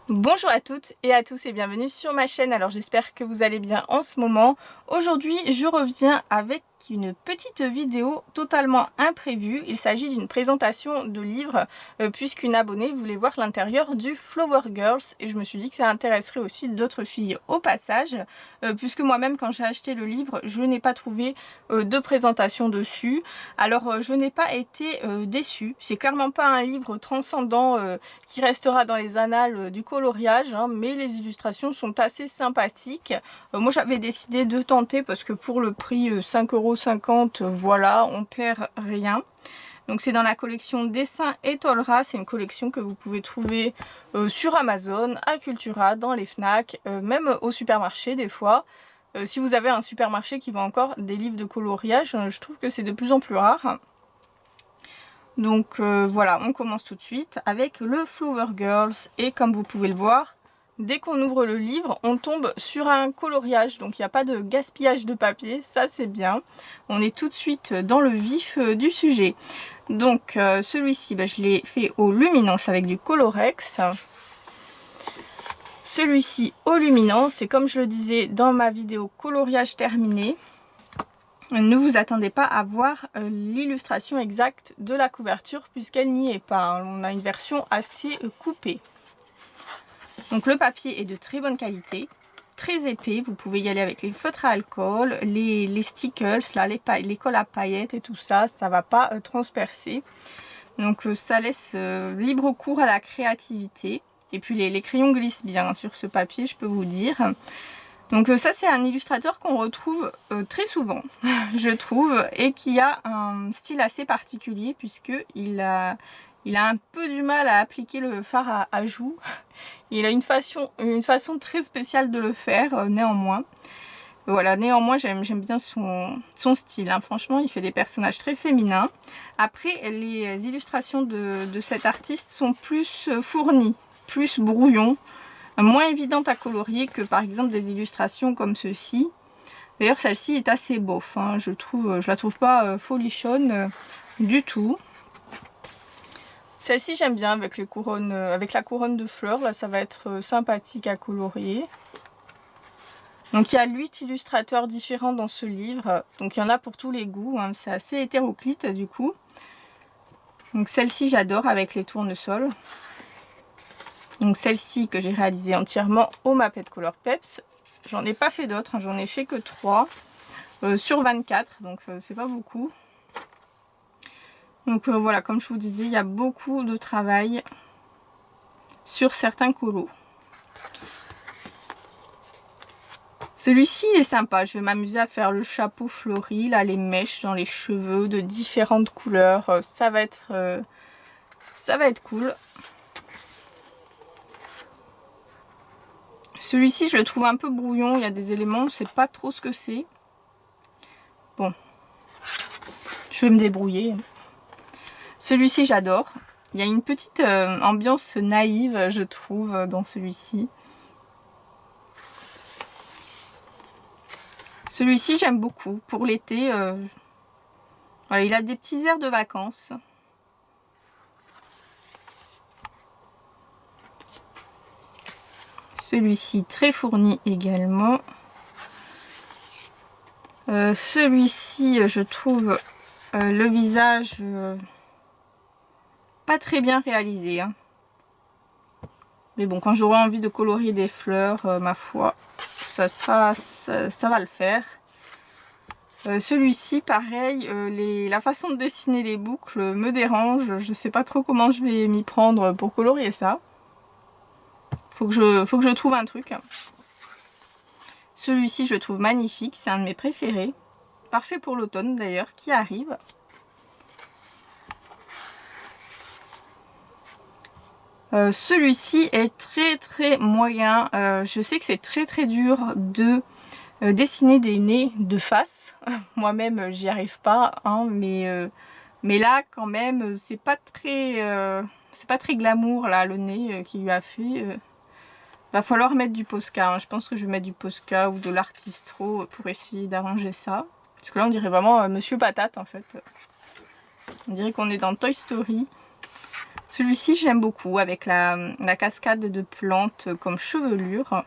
Bonjour à toutes et à tous et bienvenue sur ma chaîne. Alors j'espère que vous allez bien en ce moment. Aujourd'hui je reviens avec une petite vidéo totalement imprévue. Il s'agit d'une présentation de livre puisqu'une abonnée voulait voir l'intérieur du Flower Girls et je me suis dit que ça intéresserait aussi d'autres filles au passage puisque moi-même quand j'ai acheté le livre je n'ai pas trouvé de présentation dessus. Alors je n'ai pas été déçue. C'est clairement pas un livre transcendant qui restera dans les annales du coloriage hein, mais les illustrations sont assez sympathiques. Moi j'avais décidé de tenter parce que pour le prix 5,50 €, voilà, on perd rien. Donc c'est dans la collection Dessin et Tolera, c'est une collection que vous pouvez trouver sur Amazon, à Cultura, dans les Fnac, même au supermarché des fois. Si vous avez un supermarché qui vend encore des livres de coloriage, je trouve que c'est de plus en plus rare. Donc voilà, on commence tout de suite avec le Flower Girls et comme vous pouvez le voir, dès qu'on ouvre le livre, on tombe sur un coloriage, donc il n'y a pas de gaspillage de papier, ça c'est bien. On est tout de suite dans le vif du sujet. Donc celui-ci, je l'ai fait au luminance avec du Colorex. Celui-ci au luminance, et comme je le disais dans ma vidéo coloriage terminé, ne vous attendez pas à voir l'illustration exacte de la couverture puisqu'elle n'y est pas. On a une version assez coupée. Donc le papier est de très bonne qualité, très épais, vous pouvez y aller avec les feutres à alcool, les stickers, là, les colles à paillettes et tout ça, ça va pas transpercer. Donc ça laisse libre cours à la créativité. Et puis les crayons glissent bien sur ce papier, je peux vous dire. Donc ça c'est un illustrateur qu'on retrouve très souvent, je trouve, et qui a un style assez particulier puisqu'il a un peu du mal à appliquer le fard à joues. Il a une façon très spéciale de le faire, néanmoins. Voilà, néanmoins j'aime bien son style, hein. Franchement il fait des personnages très féminins. Après les illustrations de cet artiste sont plus fournies, plus brouillons, moins évidentes à colorier que par exemple des illustrations comme ceci. D'ailleurs celle-ci est assez bof, hein, je la trouve pas folichonne du tout. Celle-ci j'aime bien avec les couronnes, avec la couronne de fleurs, là ça va être sympathique à colorier. Donc il y a 8 illustrateurs différents dans ce livre, donc il y en a pour tous les goûts, hein, c'est assez hétéroclite du coup. Donc celle-ci j'adore avec les tournesols. Donc celle-ci que j'ai réalisée entièrement au Mapette Color Peps. J'en ai pas fait d'autres, hein, j'en ai fait que 3 sur 24, donc c'est pas beaucoup. Donc voilà, comme je vous disais, il y a beaucoup de travail sur certains colos. Celui-ci est sympa, je vais m'amuser à faire le chapeau fleuri, là les mèches dans les cheveux de différentes couleurs, ça va être cool. Celui-ci je le trouve un peu brouillon, il y a des éléments, on ne sait pas trop ce que c'est. Bon, je vais me débrouiller. Celui-ci j'adore, il y a une petite ambiance naïve je trouve dans celui-ci. Celui-ci j'aime beaucoup, pour l'été, voilà, il a des petits airs de vacances. Celui-ci très fourni également. Celui-ci je trouve le visage pas très bien réalisé, hein. Mais bon, quand j'aurai envie de colorier des fleurs, ma foi, ça va le faire. Celui-ci pareil, la façon de dessiner les boucles me dérange, je sais pas trop comment je vais m'y prendre pour colorier ça. Faut que je trouve un truc. Celui-ci je le trouve magnifique, c'est un de mes préférés, parfait pour l'automne d'ailleurs qui arrive. Celui-ci est très moyen, je sais que c'est très dur de dessiner des nez de face. Moi-même j'y arrive pas, hein, mais là quand même c'est pas très glamour là le nez qu'il lui a fait. Va falloir mettre du Posca, hein. Je pense que je vais mettre du Posca ou de l'Artistro pour essayer d'arranger ça. Parce que là on dirait vraiment Monsieur Patate en fait. On dirait qu'on est dans Toy Story. Celui-ci j'aime beaucoup avec la cascade de plantes comme chevelure.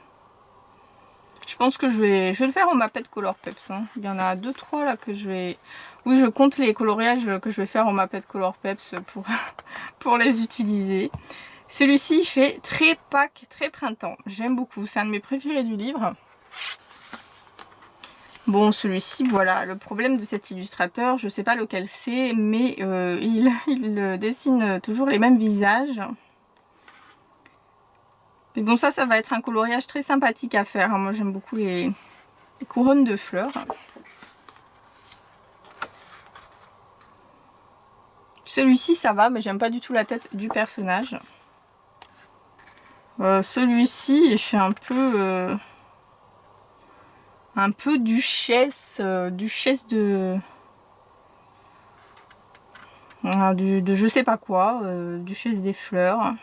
Je pense que je vais le faire en Mapette Color Peps. Hein. Il y en a 2-3 là que je vais... Oui, je compte les coloriages que je vais faire en Mapette Color Peps pour les utiliser. Celui-ci il fait très Pâques, très printemps. J'aime beaucoup, c'est un de mes préférés du livre. Bon, celui-ci, voilà, le problème de cet illustrateur, je sais pas lequel c'est, mais il dessine toujours les mêmes visages. Mais bon, ça va être un coloriage très sympathique à faire. Moi, j'aime beaucoup les couronnes de fleurs. Celui-ci, ça va, mais j'aime pas du tout la tête du personnage. Celui-ci, il fait un peu duchesse de je sais pas quoi, duchesse des fleurs.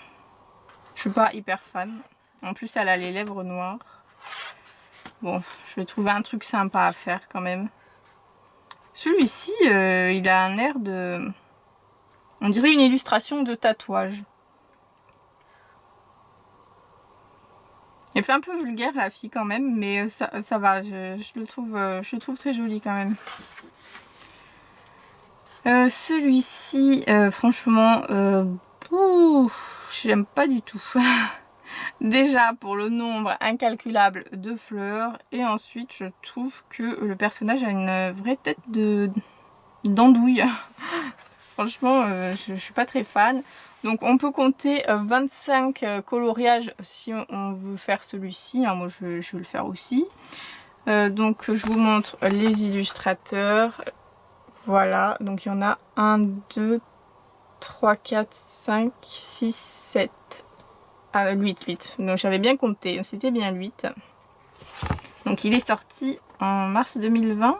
Je suis pas hyper fan. En plus, elle a les lèvres noires. Bon, je vais trouver un truc sympa à faire quand même. Celui-ci, il a un air de... On dirait une illustration de tatouage. Elle fait un peu vulgaire la fille quand même, mais ça va, je le trouve très joli quand même. Celui-ci, franchement, j'aime pas du tout. Déjà pour le nombre incalculable de fleurs, et ensuite je trouve que le personnage a une vraie tête d'andouille. Franchement, je suis pas très fan. Donc on peut compter 25 coloriages si on veut faire celui-ci. Hein, moi je vais le faire aussi. Donc je vous montre les illustrateurs. Voilà, donc il y en a 1, 2, 3, 4, 5, 6, 7. Ah, 8. Donc j'avais bien compté, c'était bien 8. Donc il est sorti en mars 2020.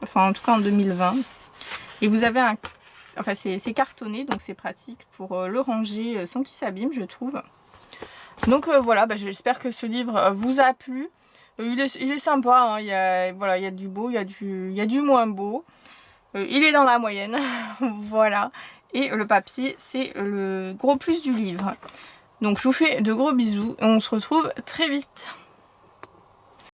Enfin en tout cas en 2020. Et vous avez un... Enfin c'est cartonné, donc c'est pratique pour le ranger sans qu'il s'abîme, je trouve. Donc voilà, j'espère que ce livre vous a plu. Il est sympa, hein. Il y a du beau, il y a du moins beau. Il est dans la moyenne, voilà. Et le papier, c'est le gros plus du livre. Donc je vous fais de gros bisous et on se retrouve très vite.